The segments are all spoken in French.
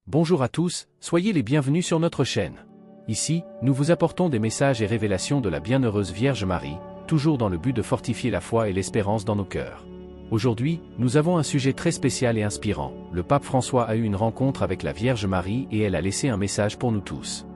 Bonjour à tous, soyez les bienvenus sur notre chaîne. Ici, nous vous apportons des messages et révélations de la bienheureuse Vierge Marie, toujours dans le but de fortifier la foi et l'espérance dans nos cœurs. Aujourd'hui, nous avons un sujet très spécial et inspirant. Le pape François a eu une rencontre avec la Vierge Marie et elle a laissé un message pour nous tous.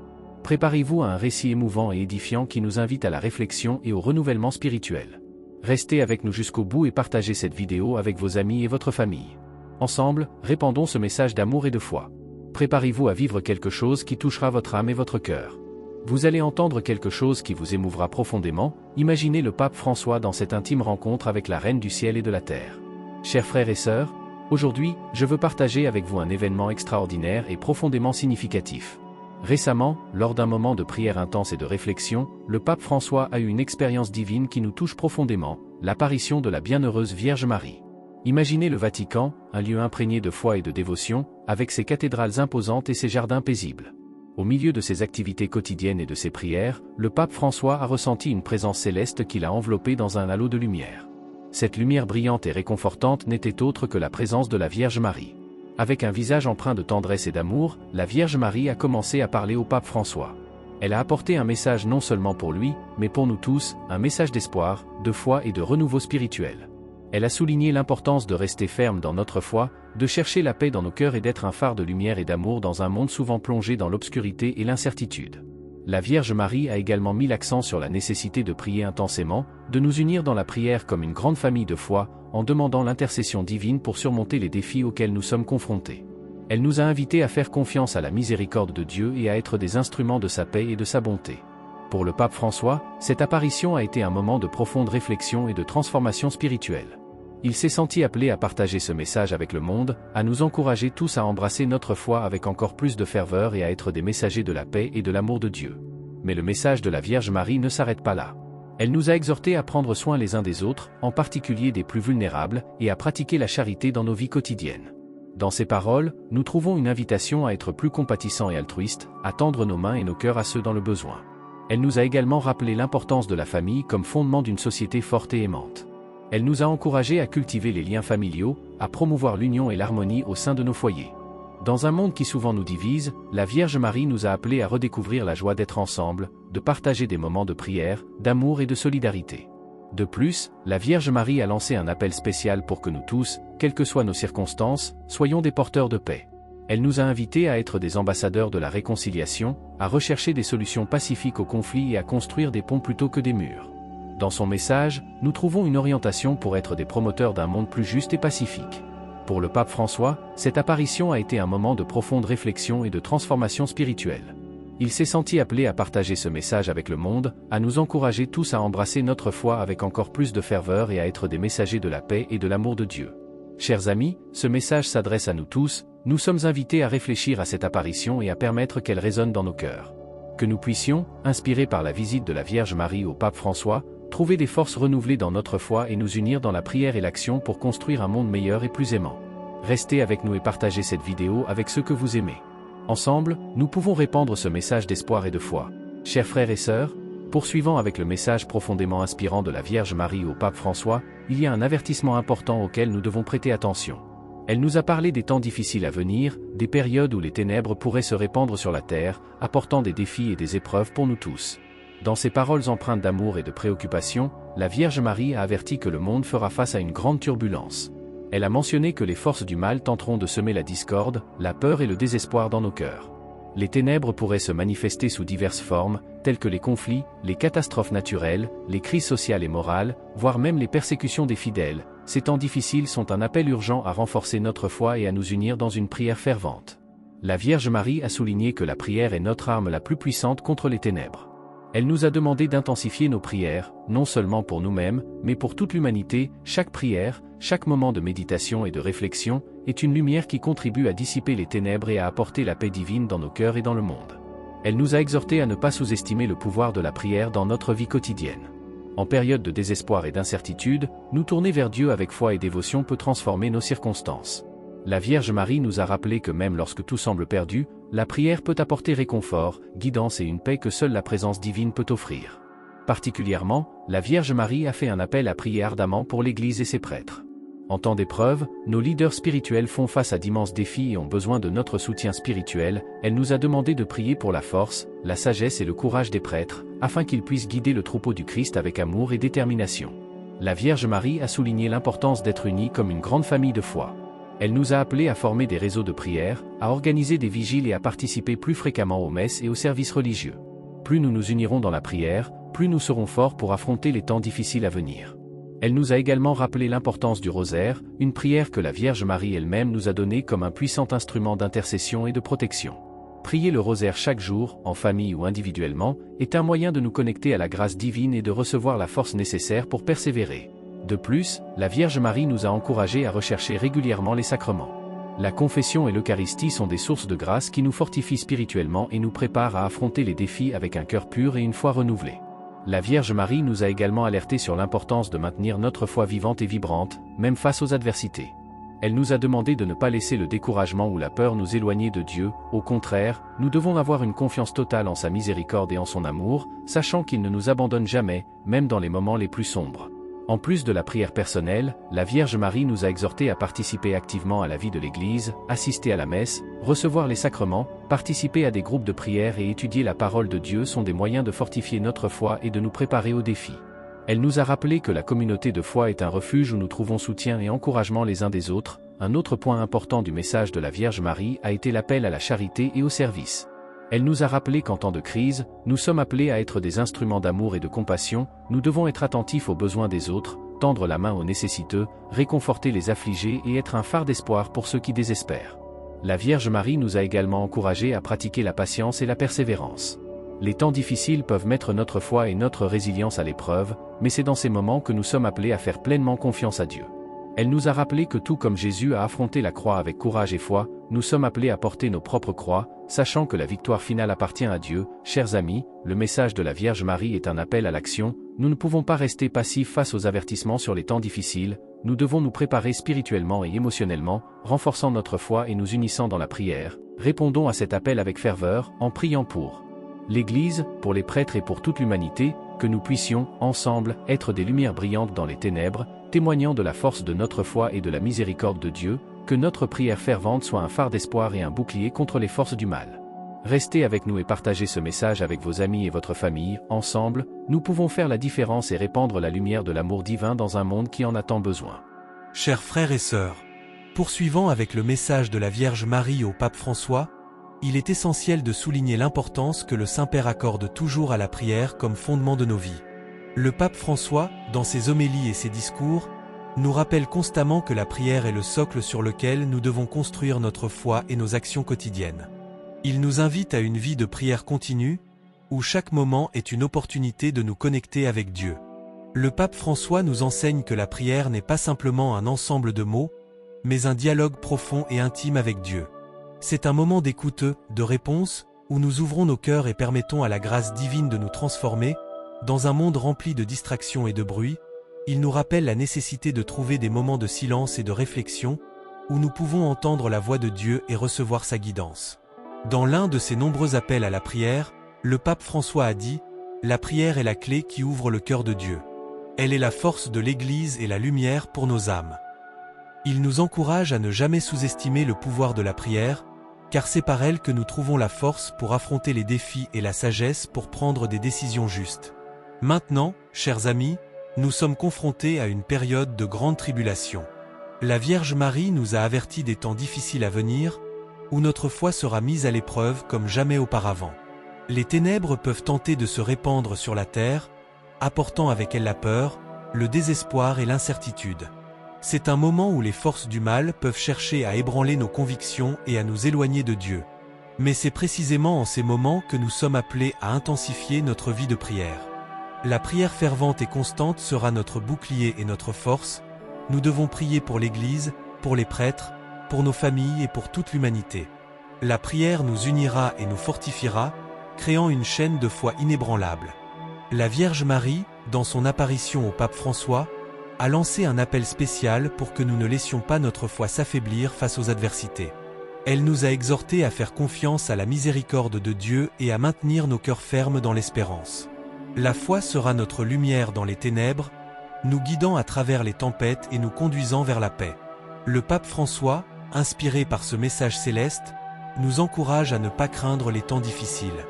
Préparez-vous à un récit émouvant et édifiant qui nous invite à la réflexion et au renouvellement spirituel. Restez avec nous jusqu'au bout et partagez cette vidéo avec vos amis et votre famille. Ensemble, répandons ce message d'amour et de foi. Préparez-vous à vivre quelque chose qui touchera votre âme et votre cœur. Vous allez entendre quelque chose qui vous émouvra profondément. Imaginez le pape François dans cette intime rencontre avec la Reine du ciel et de la terre. Chers frères et sœurs, aujourd'hui, je veux partager avec vous un événement extraordinaire et profondément significatif. Récemment, lors d'un moment de prière intense et de réflexion, le pape François a eu une expérience divine qui nous touche profondément, l'apparition de la bienheureuse Vierge Marie. Imaginez le Vatican, un lieu imprégné de foi et de dévotion, avec ses cathédrales imposantes et ses jardins paisibles. Au milieu de ses activités quotidiennes et de ses prières, le pape François a ressenti une présence céleste qui l'a enveloppé dans un halo de lumière. Cette lumière brillante et réconfortante n'était autre que la présence de la Vierge Marie. Avec un visage empreint de tendresse et d'amour, la Vierge Marie a commencé à parler au pape François. Elle a apporté un message non seulement pour lui, mais pour nous tous, un message d'espoir, de foi et de renouveau spirituel. Elle a souligné l'importance de rester ferme dans notre foi, de chercher la paix dans nos cœurs et d'être un phare de lumière et d'amour dans un monde souvent plongé dans l'obscurité et l'incertitude. La Vierge Marie a également mis l'accent sur la nécessité de prier intensément, de nous unir dans la prière comme une grande famille de foi, en demandant l'intercession divine pour surmonter les défis auxquels nous sommes confrontés. Elle nous a invités à faire confiance à la miséricorde de Dieu et à être des instruments de sa paix et de sa bonté. Pour le pape François, cette apparition a été un moment de profonde réflexion et de transformation spirituelle. Il s'est senti appelé à partager ce message avec le monde, à nous encourager tous à embrasser notre foi avec encore plus de ferveur et à être des messagers de la paix et de l'amour de Dieu. Mais le message de la Vierge Marie ne s'arrête pas là. Elle nous a exhortés à prendre soin les uns des autres, en particulier des plus vulnérables, et à pratiquer la charité dans nos vies quotidiennes. Dans ces paroles, nous trouvons une invitation à être plus compatissants et altruistes, à tendre nos mains et nos cœurs à ceux dans le besoin. Elle nous a également rappelé l'importance de la famille comme fondement d'une société forte et aimante. Elle nous a encouragés à cultiver les liens familiaux, à promouvoir l'union et l'harmonie au sein de nos foyers. Dans un monde qui souvent nous divise, la Vierge Marie nous a appelés à redécouvrir la joie d'être ensemble, de partager des moments de prière, d'amour et de solidarité. De plus, la Vierge Marie a lancé un appel spécial pour que nous tous, quelles que soient nos circonstances, soyons des porteurs de paix. Elle nous a invités à être des ambassadeurs de la réconciliation, à rechercher des solutions pacifiques aux conflits et à construire des ponts plutôt que des murs. Dans son message, nous trouvons une orientation pour être des promoteurs d'un monde plus juste et pacifique. Pour le pape François, cette apparition a été un moment de profonde réflexion et de transformation spirituelle. Il s'est senti appelé à partager ce message avec le monde, à nous encourager tous à embrasser notre foi avec encore plus de ferveur et à être des messagers de la paix et de l'amour de Dieu. Chers amis, ce message s'adresse à nous tous. Nous sommes invités à réfléchir à cette apparition et à permettre qu'elle résonne dans nos cœurs. Que nous puissions, inspirés par la visite de la Vierge Marie au pape François, trouver des forces renouvelées dans notre foi et nous unir dans la prière et l'action pour construire un monde meilleur et plus aimant. Restez avec nous et partagez cette vidéo avec ceux que vous aimez. Ensemble, nous pouvons répandre ce message d'espoir et de foi. Chers frères et sœurs, poursuivant avec le message profondément inspirant de la Vierge Marie au pape François, il y a un avertissement important auquel nous devons prêter attention. Elle nous a parlé des temps difficiles à venir, des périodes où les ténèbres pourraient se répandre sur la terre, apportant des défis et des épreuves pour nous tous. Dans ses paroles empreintes d'amour et de préoccupation, la Vierge Marie a averti que le monde fera face à une grande turbulence. Elle a mentionné que les forces du mal tenteront de semer la discorde, la peur et le désespoir dans nos cœurs. Les ténèbres pourraient se manifester sous diverses formes, telles que les conflits, les catastrophes naturelles, les crises sociales et morales, voire même les persécutions des fidèles. Ces temps difficiles sont un appel urgent à renforcer notre foi et à nous unir dans une prière fervente. La Vierge Marie a souligné que la prière est notre arme la plus puissante contre les ténèbres. Elle nous a demandé d'intensifier nos prières, non seulement pour nous-mêmes, mais pour toute l'humanité. Chaque prière, chaque moment de méditation et de réflexion, est une lumière qui contribue à dissiper les ténèbres et à apporter la paix divine dans nos cœurs et dans le monde. Elle nous a exhortés à ne pas sous-estimer le pouvoir de la prière dans notre vie quotidienne. En période de désespoir et d'incertitude, nous tourner vers Dieu avec foi et dévotion peut transformer nos circonstances. La Vierge Marie nous a rappelé que même lorsque tout semble perdu, la prière peut apporter réconfort, guidance et une paix que seule la présence divine peut offrir. Particulièrement, la Vierge Marie a fait un appel à prier ardemment pour l'Église et ses prêtres. En temps d'épreuve, nos leaders spirituels font face à d'immenses défis et ont besoin de notre soutien spirituel. Elle nous a demandé de prier pour la force, la sagesse et le courage des prêtres, afin qu'ils puissent guider le troupeau du Christ avec amour et détermination. La Vierge Marie a souligné l'importance d'être unis comme une grande famille de foi. Elle nous a appelés à former des réseaux de prière, à organiser des vigiles et à participer plus fréquemment aux messes et aux services religieux. Plus nous nous unirons dans la prière, plus nous serons forts pour affronter les temps difficiles à venir. Elle nous a également rappelé l'importance du rosaire, une prière que la Vierge Marie elle-même nous a donnée comme un puissant instrument d'intercession et de protection. Prier le rosaire chaque jour, en famille ou individuellement, est un moyen de nous connecter à la grâce divine et de recevoir la force nécessaire pour persévérer. De plus, la Vierge Marie nous a encouragés à rechercher régulièrement les sacrements. La confession et l'Eucharistie sont des sources de grâce qui nous fortifient spirituellement et nous préparent à affronter les défis avec un cœur pur et une foi renouvelée. La Vierge Marie nous a également alertés sur l'importance de maintenir notre foi vivante et vibrante, même face aux adversités. Elle nous a demandé de ne pas laisser le découragement ou la peur nous éloigner de Dieu. Au contraire, nous devons avoir une confiance totale en sa miséricorde et en son amour, sachant qu'il ne nous abandonne jamais, même dans les moments les plus sombres. En plus de la prière personnelle, la Vierge Marie nous a exhortés à participer activement à la vie de l'Église, assister à la messe, recevoir les sacrements, participer à des groupes de prière et étudier la parole de Dieu sont des moyens de fortifier notre foi et de nous préparer aux défis. Elle nous a rappelé que la communauté de foi est un refuge où nous trouvons soutien et encouragement les uns des autres. Un autre point important du message de la Vierge Marie a été l'appel à la charité et au service. Elle nous a rappelé qu'en temps de crise, nous sommes appelés à être des instruments d'amour et de compassion, nous devons être attentifs aux besoins des autres, tendre la main aux nécessiteux, réconforter les affligés et être un phare d'espoir pour ceux qui désespèrent. La Vierge Marie nous a également encouragés à pratiquer la patience et la persévérance. Les temps difficiles peuvent mettre notre foi et notre résilience à l'épreuve, mais c'est dans ces moments que nous sommes appelés à faire pleinement confiance à Dieu. Elle nous a rappelé que tout comme Jésus a affronté la croix avec courage et foi, nous sommes appelés à porter nos propres croix, sachant que la victoire finale appartient à Dieu. Chers amis, le message de la Vierge Marie est un appel à l'action. Nous ne pouvons pas rester passifs face aux avertissements sur les temps difficiles, nous devons nous préparer spirituellement et émotionnellement, renforçant notre foi et nous unissant dans la prière. Répondons à cet appel avec ferveur, en priant pour l'Église, pour les prêtres et pour toute l'humanité, que nous puissions, ensemble, être des lumières brillantes dans les ténèbres, témoignant de la force de notre foi et de la miséricorde de Dieu, que notre prière fervente soit un phare d'espoir et un bouclier contre les forces du mal. Restez avec nous et partagez ce message avec vos amis et votre famille. Ensemble, nous pouvons faire la différence et répandre la lumière de l'amour divin dans un monde qui en a tant besoin. Chers frères et sœurs, poursuivant avec le message de la Vierge Marie au pape François, il est essentiel de souligner l'importance que le Saint-Père accorde toujours à la prière comme fondement de nos vies. Le pape François, dans ses homélies et ses discours, nous rappelle constamment que la prière est le socle sur lequel nous devons construire notre foi et nos actions quotidiennes. Il nous invite à une vie de prière continue, où chaque moment est une opportunité de nous connecter avec Dieu. Le pape François nous enseigne que la prière n'est pas simplement un ensemble de mots, mais un dialogue profond et intime avec Dieu. C'est un moment d'écoute, de réponse, où nous ouvrons nos cœurs et permettons à la grâce divine de nous transformer. Dans un monde rempli de distractions et de bruit, il nous rappelle la nécessité de trouver des moments de silence et de réflexion, où nous pouvons entendre la voix de Dieu et recevoir sa guidance. Dans l'un de ses nombreux appels à la prière, le pape François a dit « La prière est la clé qui ouvre le cœur de Dieu. Elle est la force de l'Église et la lumière pour nos âmes. » Il nous encourage à ne jamais sous-estimer le pouvoir de la prière, car c'est par elle que nous trouvons la force pour affronter les défis et la sagesse pour prendre des décisions justes. Maintenant, chers amis, nous sommes confrontés à une période de grande tribulation. La Vierge Marie nous a avertis des temps difficiles à venir, où notre foi sera mise à l'épreuve comme jamais auparavant. Les ténèbres peuvent tenter de se répandre sur la terre, apportant avec elles la peur, le désespoir et l'incertitude. C'est un moment où les forces du mal peuvent chercher à ébranler nos convictions et à nous éloigner de Dieu. Mais c'est précisément en ces moments que nous sommes appelés à intensifier notre vie de prière. La prière fervente et constante sera notre bouclier et notre force. Nous devons prier pour l'Église, pour les prêtres, pour nos familles et pour toute l'humanité. La prière nous unira et nous fortifiera, créant une chaîne de foi inébranlable. La Vierge Marie, dans son apparition au pape François, a lancé un appel spécial pour que nous ne laissions pas notre foi s'affaiblir face aux adversités. Elle nous a exhortés à faire confiance à la miséricorde de Dieu et à maintenir nos cœurs fermes dans l'espérance. La foi sera notre lumière dans les ténèbres, nous guidant à travers les tempêtes et nous conduisant vers la paix. Le pape François, inspiré par ce message céleste, nous encourage à ne pas craindre les temps difficiles.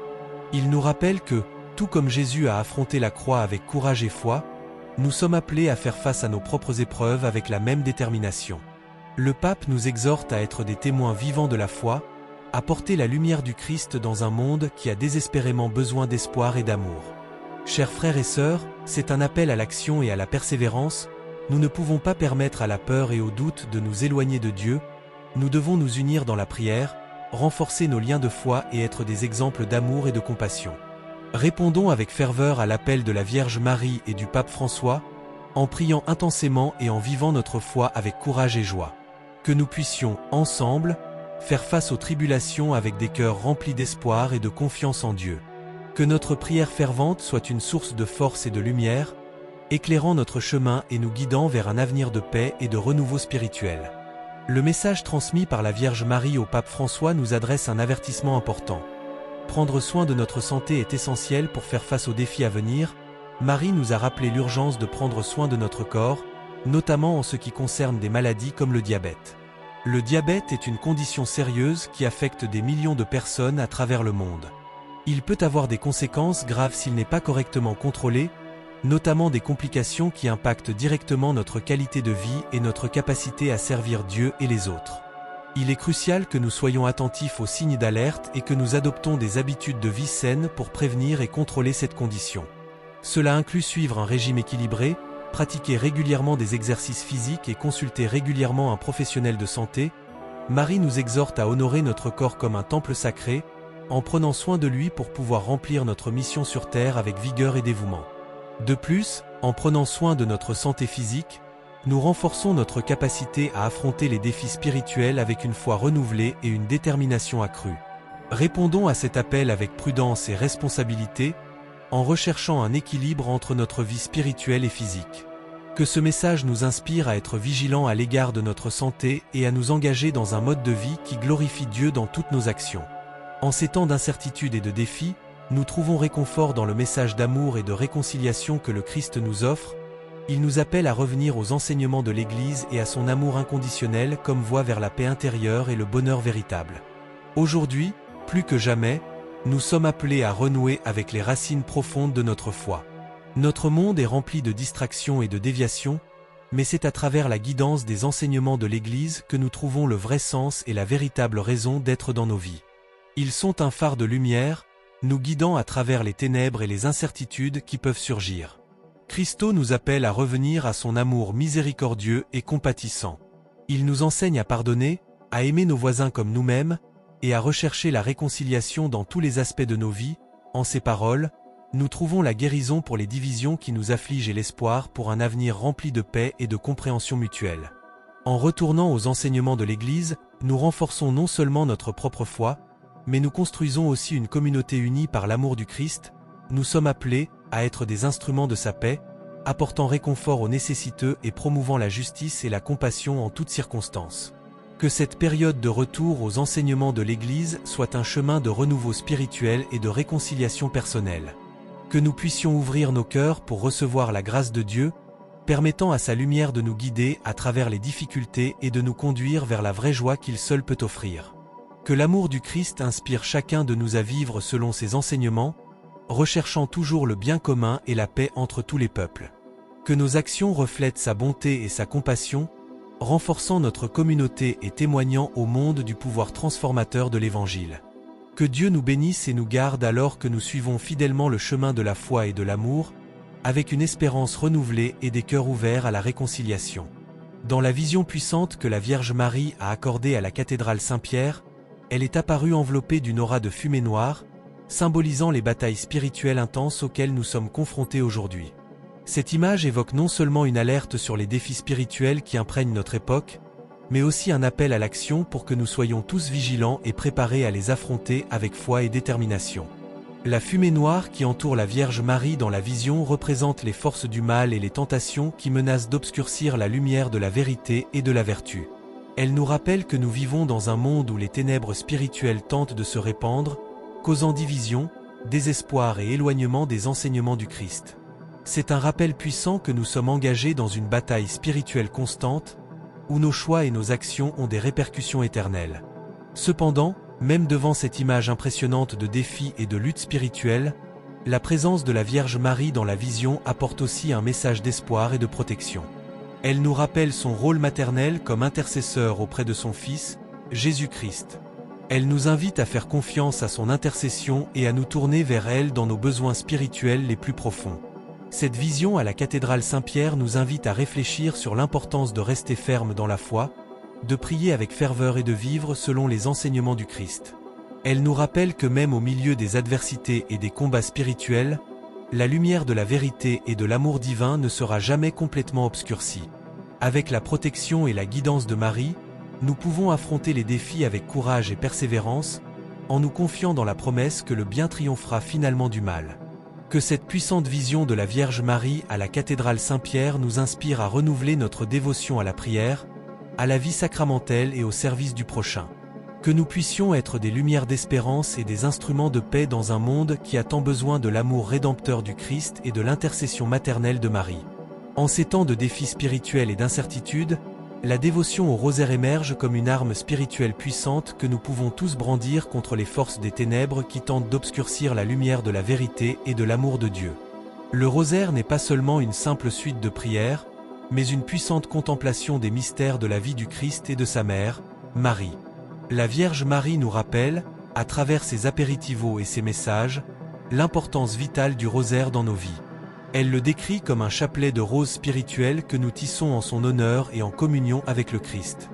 Il nous rappelle que, tout comme Jésus a affronté la croix avec courage et foi, nous sommes appelés à faire face à nos propres épreuves avec la même détermination. Le pape nous exhorte à être des témoins vivants de la foi, à porter la lumière du Christ dans un monde qui a désespérément besoin d'espoir et d'amour. Chers frères et sœurs, c'est un appel à l'action et à la persévérance. Nous ne pouvons pas permettre à la peur et au doute de nous éloigner de Dieu. Nous devons nous unir dans la prière, renforcer nos liens de foi et être des exemples d'amour et de compassion. Répondons avec ferveur à l'appel de la Vierge Marie et du pape François, en priant intensément et en vivant notre foi avec courage et joie. Que nous puissions, ensemble, faire face aux tribulations avec des cœurs remplis d'espoir et de confiance en Dieu. Que notre prière fervente soit une source de force et de lumière, éclairant notre chemin et nous guidant vers un avenir de paix et de renouveau spirituel. Le message transmis par la Vierge Marie au pape François nous adresse un avertissement important. Prendre soin de notre santé est essentiel pour faire face aux défis à venir. Marie nous a rappelé l'urgence de prendre soin de notre corps, notamment en ce qui concerne des maladies comme le diabète. Le diabète est une condition sérieuse qui affecte des millions de personnes à travers le monde. Il peut avoir des conséquences graves s'il n'est pas correctement contrôlé, notamment des complications qui impactent directement notre qualité de vie et notre capacité à servir Dieu et les autres. Il est crucial que nous soyons attentifs aux signes d'alerte et que nous adoptons des habitudes de vie saines pour prévenir et contrôler cette condition. Cela inclut suivre un régime équilibré, pratiquer régulièrement des exercices physiques et consulter régulièrement un professionnel de santé. Marie nous exhorte à honorer notre corps comme un temple sacré, en prenant soin de lui pour pouvoir remplir notre mission sur terre avec vigueur et dévouement. De plus, en prenant soin de notre santé physique, nous renforçons notre capacité à affronter les défis spirituels avec une foi renouvelée et une détermination accrue. Répondons à cet appel avec prudence et responsabilité, en recherchant un équilibre entre notre vie spirituelle et physique. Que ce message nous inspire à être vigilants à l'égard de notre santé et à nous engager dans un mode de vie qui glorifie Dieu dans toutes nos actions. En ces temps d'incertitude et de défis, nous trouvons réconfort dans le message d'amour et de réconciliation que le Christ nous offre. Il nous appelle à revenir aux enseignements de l'Église et à son amour inconditionnel comme voie vers la paix intérieure et le bonheur véritable. Aujourd'hui, plus que jamais, nous sommes appelés à renouer avec les racines profondes de notre foi. Notre monde est rempli de distractions et de déviations, mais c'est à travers la guidance des enseignements de l'Église que nous trouvons le vrai sens et la véritable raison d'être dans nos vies. Ils sont un phare de lumière, nous guidant à travers les ténèbres et les incertitudes qui peuvent surgir. Christo nous appelle à revenir à son amour miséricordieux et compatissant. Il nous enseigne à pardonner, à aimer nos voisins comme nous-mêmes, et à rechercher la réconciliation dans tous les aspects de nos vies. En ses paroles, nous trouvons la guérison pour les divisions qui nous affligent et l'espoir pour un avenir rempli de paix et de compréhension mutuelle. En retournant aux enseignements de l'Église, nous renforçons non seulement notre propre foi, mais nous construisons aussi une communauté unie par l'amour du Christ. Nous sommes appelés à être des instruments de sa paix, apportant réconfort aux nécessiteux et promouvant la justice et la compassion en toutes circonstances. Que cette période de retour aux enseignements de l'Église soit un chemin de renouveau spirituel et de réconciliation personnelle. Que nous puissions ouvrir nos cœurs pour recevoir la grâce de Dieu, permettant à sa lumière de nous guider à travers les difficultés et de nous conduire vers la vraie joie qu'il seul peut offrir. Que l'amour du Christ inspire chacun de nous à vivre selon ses enseignements, recherchant toujours le bien commun et la paix entre tous les peuples. Que nos actions reflètent sa bonté et sa compassion, renforçant notre communauté et témoignant au monde du pouvoir transformateur de l'Évangile. Que Dieu nous bénisse et nous garde alors que nous suivons fidèlement le chemin de la foi et de l'amour, avec une espérance renouvelée et des cœurs ouverts à la réconciliation. Dans la vision puissante que la Vierge Marie a accordée à la cathédrale Saint-Pierre, elle est apparue enveloppée d'une aura de fumée noire, symbolisant les batailles spirituelles intenses auxquelles nous sommes confrontés aujourd'hui. Cette image évoque non seulement une alerte sur les défis spirituels qui imprègnent notre époque, mais aussi un appel à l'action pour que nous soyons tous vigilants et préparés à les affronter avec foi et détermination. La fumée noire qui entoure la Vierge Marie dans la vision représente les forces du mal et les tentations qui menacent d'obscurcir la lumière de la vérité et de la vertu. Elle nous rappelle que nous vivons dans un monde où les ténèbres spirituelles tentent de se répandre, causant division, désespoir et éloignement des enseignements du Christ. C'est un rappel puissant que nous sommes engagés dans une bataille spirituelle constante, où nos choix et nos actions ont des répercussions éternelles. Cependant, même devant cette image impressionnante de défis et de lutte spirituelle, la présence de la Vierge Marie dans la vision apporte aussi un message d'espoir et de protection. Elle nous rappelle son rôle maternel comme intercesseur auprès de son Fils, Jésus-Christ. Elle nous invite à faire confiance à son intercession et à nous tourner vers elle dans nos besoins spirituels les plus profonds. Cette vision à la cathédrale Saint-Pierre nous invite à réfléchir sur l'importance de rester ferme dans la foi, de prier avec ferveur et de vivre selon les enseignements du Christ. Elle nous rappelle que même au milieu des adversités et des combats spirituels, la lumière de la vérité et de l'amour divin ne sera jamais complètement obscurcie. Avec la protection et la guidance de Marie, nous pouvons affronter les défis avec courage et persévérance, en nous confiant dans la promesse que le bien triomphera finalement du mal. Que cette puissante vision de la Vierge Marie à la cathédrale Saint-Pierre nous inspire à renouveler notre dévotion à la prière, à la vie sacramentelle et au service du prochain. Que nous puissions être des lumières d'espérance et des instruments de paix dans un monde qui a tant besoin de l'amour rédempteur du Christ et de l'intercession maternelle de Marie. En ces temps de défis spirituels et d'incertitudes, la dévotion au rosaire émerge comme une arme spirituelle puissante que nous pouvons tous brandir contre les forces des ténèbres qui tentent d'obscurcir la lumière de la vérité et de l'amour de Dieu. Le rosaire n'est pas seulement une simple suite de prières, mais une puissante contemplation des mystères de la vie du Christ et de sa mère, Marie. La Vierge Marie nous rappelle, à travers ses apéritivos et ses messages, l'importance vitale du rosaire dans nos vies. Elle le décrit comme un chapelet de roses spirituelles que nous tissons en son honneur et en communion avec le Christ.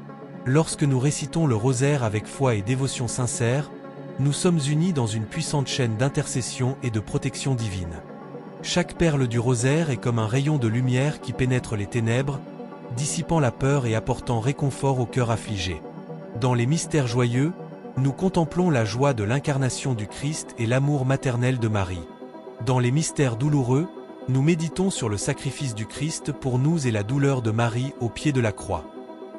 Lorsque nous récitons le rosaire avec foi et dévotion sincère, nous sommes unis dans une puissante chaîne d'intercession et de protection divine. Chaque perle du rosaire est comme un rayon de lumière qui pénètre les ténèbres, dissipant la peur et apportant réconfort au cœur affligé. Dans les mystères joyeux, nous contemplons la joie de l'incarnation du Christ et l'amour maternel de Marie. Dans les mystères douloureux, nous méditons sur le sacrifice du Christ pour nous et la douleur de Marie au pied de la croix.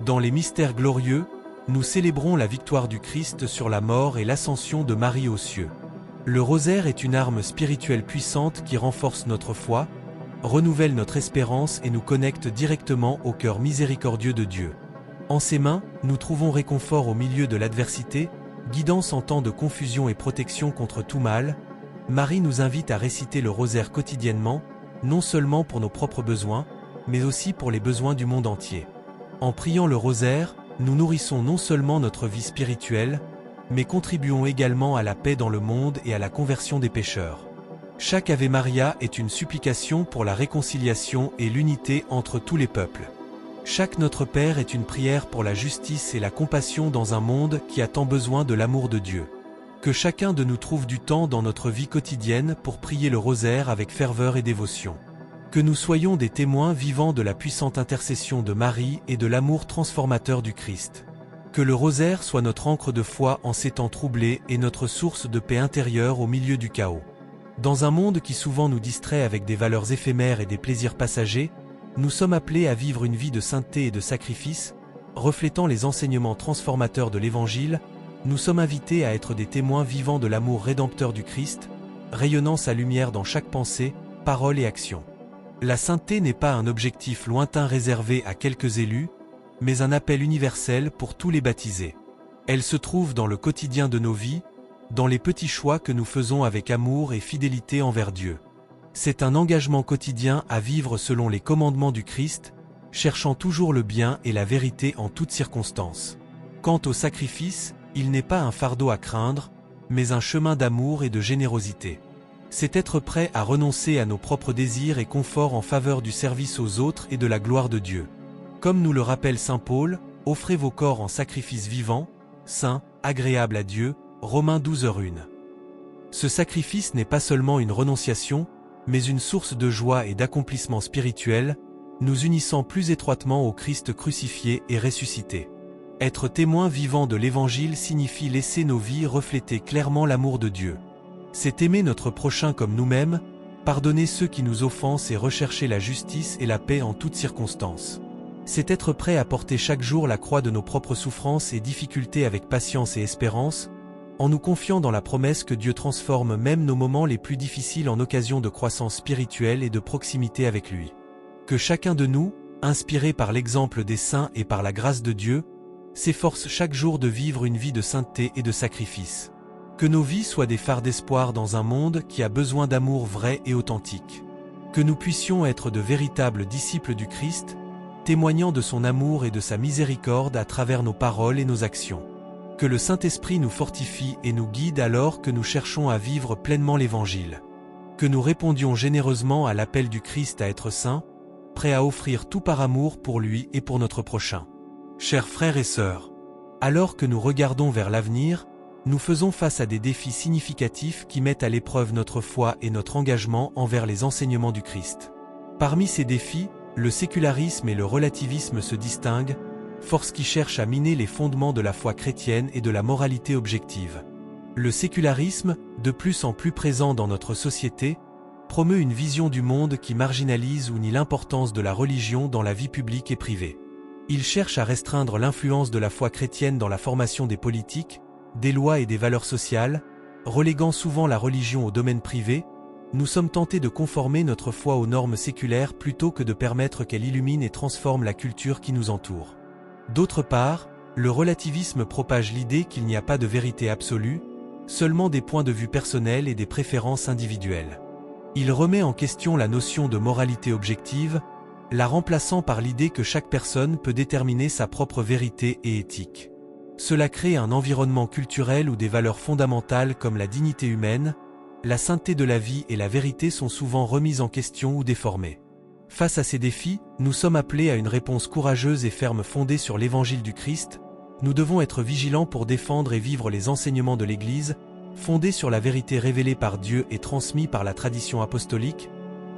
Dans les mystères glorieux, nous célébrons la victoire du Christ sur la mort et l'ascension de Marie aux cieux. Le rosaire est une arme spirituelle puissante qui renforce notre foi, renouvelle notre espérance et nous connecte directement au cœur miséricordieux de Dieu. En ses mains, nous trouvons réconfort au milieu de l'adversité, guidance en temps de confusion et protection contre tout mal. Marie nous invite à réciter le rosaire quotidiennement, non seulement pour nos propres besoins, mais aussi pour les besoins du monde entier. En priant le rosaire, nous nourrissons non seulement notre vie spirituelle, mais contribuons également à la paix dans le monde et à la conversion des pécheurs. Chaque Ave Maria est une supplication pour la réconciliation et l'unité entre tous les peuples. Chaque Notre Père est une prière pour la justice et la compassion dans un monde qui a tant besoin de l'amour de Dieu. Que chacun de nous trouve du temps dans notre vie quotidienne pour prier le rosaire avec ferveur et dévotion. Que nous soyons des témoins vivants de la puissante intercession de Marie et de l'amour transformateur du Christ. Que le rosaire soit notre ancre de foi en ces temps troublés et notre source de paix intérieure au milieu du chaos. Dans un monde qui souvent nous distrait avec des valeurs éphémères et des plaisirs passagers, nous sommes appelés à vivre une vie de sainteté et de sacrifice, reflétant les enseignements transformateurs de l'Évangile. Nous sommes invités à être des témoins vivants de l'amour rédempteur du Christ, rayonnant sa lumière dans chaque pensée, parole et action. La sainteté n'est pas un objectif lointain réservé à quelques élus, mais un appel universel pour tous les baptisés. Elle se trouve dans le quotidien de nos vies, dans les petits choix que nous faisons avec amour et fidélité envers Dieu. C'est un engagement quotidien à vivre selon les commandements du Christ, cherchant toujours le bien et la vérité en toutes circonstances. Quant au sacrifice, il n'est pas un fardeau à craindre, mais un chemin d'amour et de générosité. C'est être prêt à renoncer à nos propres désirs et conforts en faveur du service aux autres et de la gloire de Dieu. Comme nous le rappelle saint Paul, offrez vos corps en sacrifice vivant, saint, agréable à Dieu, Romains 12h1. Ce sacrifice n'est pas seulement une renonciation, mais une source de joie et d'accomplissement spirituel, nous unissant plus étroitement au Christ crucifié et ressuscité. Être témoin vivant de l'Évangile signifie laisser nos vies refléter clairement l'amour de Dieu. C'est aimer notre prochain comme nous-mêmes, pardonner ceux qui nous offensent et rechercher la justice et la paix en toutes circonstances. C'est être prêt à porter chaque jour la croix de nos propres souffrances et difficultés avec patience et espérance, en nous confiant dans la promesse que Dieu transforme même nos moments les plus difficiles en occasion de croissance spirituelle et de proximité avec lui. Que chacun de nous, inspiré par l'exemple des saints et par la grâce de Dieu, s'efforce chaque jour de vivre une vie de sainteté et de sacrifice. Que nos vies soient des phares d'espoir dans un monde qui a besoin d'amour vrai et authentique. Que nous puissions être de véritables disciples du Christ, témoignant de son amour et de sa miséricorde à travers nos paroles et nos actions. Que le Saint-Esprit nous fortifie et nous guide alors que nous cherchons à vivre pleinement l'Évangile. Que nous répondions généreusement à l'appel du Christ à être saints, prêts à offrir tout par amour pour lui et pour notre prochain. Chers frères et sœurs, alors que nous regardons vers l'avenir, nous faisons face à des défis significatifs qui mettent à l'épreuve notre foi et notre engagement envers les enseignements du Christ. Parmi ces défis, le sécularisme et le relativisme se distinguent, forces qui cherchent à miner les fondements de la foi chrétienne et de la moralité objective. Le sécularisme, de plus en plus présent dans notre société, promeut une vision du monde qui marginalise ou nie l'importance de la religion dans la vie publique et privée. Il cherche à restreindre l'influence de la foi chrétienne dans la formation des politiques, des lois et des valeurs sociales, reléguant souvent la religion au domaine privé. Nous sommes tentés de conformer notre foi aux normes séculaires plutôt que de permettre qu'elle illumine et transforme la culture qui nous entoure. D'autre part, le relativisme propage l'idée qu'il n'y a pas de vérité absolue, seulement des points de vue personnels et des préférences individuelles. Il remet en question la notion de moralité objective, la remplaçant par l'idée que chaque personne peut déterminer sa propre vérité et éthique. Cela crée un environnement culturel où des valeurs fondamentales comme la dignité humaine, la sainteté de la vie et la vérité sont souvent remises en question ou déformées. Face à ces défis, nous sommes appelés à une réponse courageuse et ferme fondée sur l'Évangile du Christ. Nous devons être vigilants pour défendre et vivre les enseignements de l'Église, fondés sur la vérité révélée par Dieu et transmis par la tradition apostolique.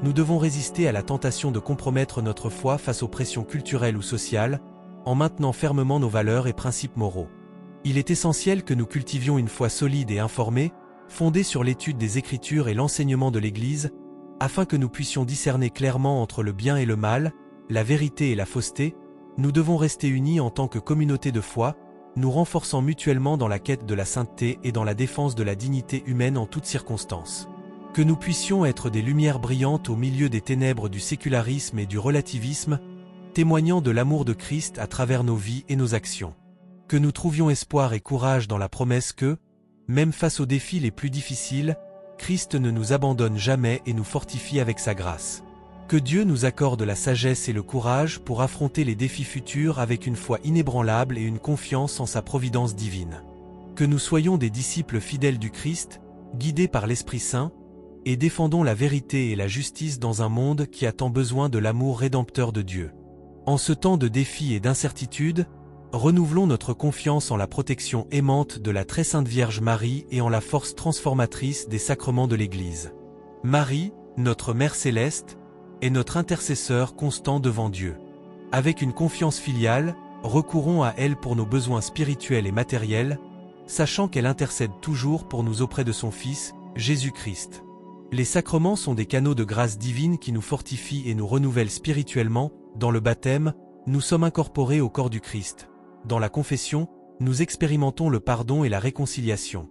Nous devons résister à la tentation de compromettre notre foi face aux pressions culturelles ou sociales, en maintenant fermement nos valeurs et principes moraux. Il est essentiel que nous cultivions une foi solide et informée, fondée sur l'étude des Écritures et l'enseignement de l'Église, afin que nous puissions discerner clairement entre le bien et le mal, la vérité et la fausseté. Nous devons rester unis en tant que communauté de foi, nous renforçant mutuellement dans la quête de la sainteté et dans la défense de la dignité humaine en toutes circonstances. Que nous puissions être des lumières brillantes au milieu des ténèbres du sécularisme et du relativisme, témoignant de l'amour de Christ à travers nos vies et nos actions. Que nous trouvions espoir et courage dans la promesse que, même face aux défis les plus difficiles, Christ ne nous abandonne jamais et nous fortifie avec sa grâce. Que Dieu nous accorde la sagesse et le courage pour affronter les défis futurs avec une foi inébranlable et une confiance en sa providence divine. Que nous soyons des disciples fidèles du Christ, guidés par l'Esprit Saint, et défendons la vérité et la justice dans un monde qui a tant besoin de l'amour rédempteur de Dieu. En ce temps de défis et d'incertitudes, renouvelons notre confiance en la protection aimante de la très sainte Vierge Marie et en la force transformatrice des sacrements de l'Église. Marie, notre Mère céleste, est notre intercesseur constant devant Dieu. Avec une confiance filiale, recourons à elle pour nos besoins spirituels et matériels, sachant qu'elle intercède toujours pour nous auprès de son Fils, Jésus-Christ. Les sacrements sont des canaux de grâce divine qui nous fortifient et nous renouvellent spirituellement. Dans le baptême, nous sommes incorporés au corps du Christ. Dans la confession, nous expérimentons le pardon et la réconciliation.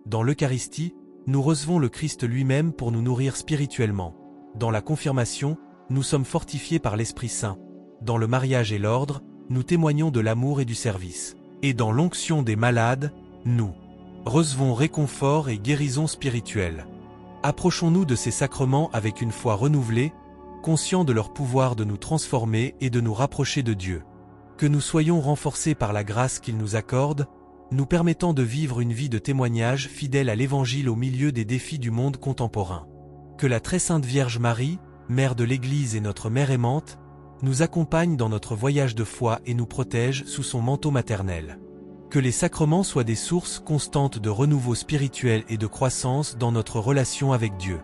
Dans l'Eucharistie, nous recevons le Christ lui-même pour nous nourrir spirituellement. Dans la confirmation, nous sommes fortifiés par l'Esprit Saint. Dans le mariage et l'ordre, nous témoignons de l'amour et du service. Et dans l'onction des malades, nous recevons réconfort et guérison spirituelle. Approchons-nous de ces sacrements avec une foi renouvelée, conscients de leur pouvoir de nous transformer et de nous rapprocher de Dieu. Que nous soyons renforcés par la grâce qu'il nous accorde, nous permettant de vivre une vie de témoignage fidèle à l'Évangile au milieu des défis du monde contemporain. Que la très sainte Vierge Marie, Mère de l'Église et notre Mère aimante, nous accompagne dans notre voyage de foi et nous protège sous son manteau maternel. Que les sacrements soient des sources constantes de renouveau spirituel et de croissance dans notre relation avec Dieu.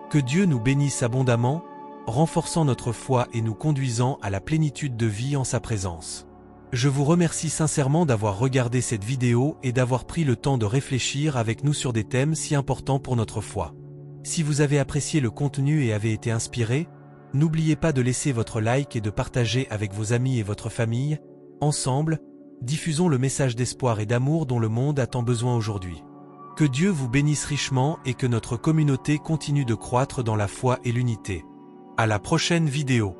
Que Dieu nous bénisse abondamment, renforçant notre foi et nous conduisant à la plénitude de vie en sa présence. Je vous remercie sincèrement d'avoir regardé cette vidéo et d'avoir pris le temps de réfléchir avec nous sur des thèmes si importants pour notre foi. Si vous avez apprécié le contenu et avez été inspiré, n'oubliez pas de laisser votre like et de partager avec vos amis et votre famille. Ensemble, diffusons le message d'espoir et d'amour dont le monde a tant besoin aujourd'hui. Que Dieu vous bénisse richement et que notre communauté continue de croître dans la foi et l'unité. À la prochaine vidéo.